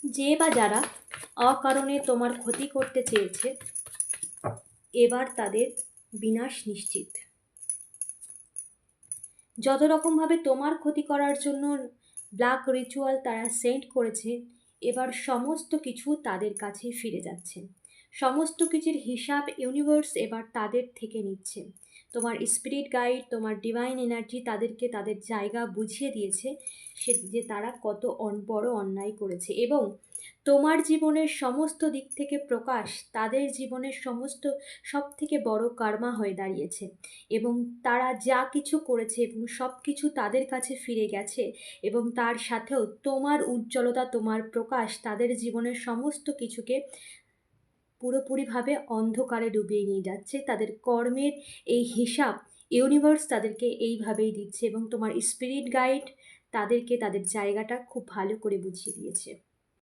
যে বা যারা অকারণে তোমার ক্ষতি করতে চেয়েছে, এবার তাদের বিনাশ নিশ্চিত। যত রকমভাবে তোমার ক্ষতি করার জন্য ব্ল্যাক রিচুয়াল তারা সেন্ড করেছে, এবার সমস্ত কিছু তাদের কাছে ফিরে যাচ্ছে। সমস্ত কিছুর হিসাব ইউনিভার্স এবার তাদের থেকে নিচ্ছে। তোমার স্পিরিট গাইড, তোমার ডিভাইন এনার্জি তাদেরকে তাদের জায়গা বুঝিয়ে দিয়েছে, সে যে তারা কত বড় অন্যায় করেছে, এবং তোমার জীবনের সমস্ত দিক থেকে প্রকাশ তাদের জীবনের সব থেকে বড় কার্মা হয়ে দাঁড়িয়েছে। এবং তারা যা কিছু করেছে এবং সব কিছু তাদের কাছে ফিরে গেছে, এবং তার সাথেও তোমার উজ্জ্বলতা, তোমার প্রকাশ তাদের জীবনের সমস্ত কিছুকে পুরোপুরিভাবে অন্ধকারে ডুবিয়ে নিয়ে যাচ্ছে। তাদের কর্মের এই হিসাব ইউনিভার্স তাদেরকে এইভাবেই দিচ্ছে, এবং তোমার স্পিরিট গাইড তাদেরকে তাদের জায়গাটা খুব ভালো করে বুঝিয়ে দিয়েছে।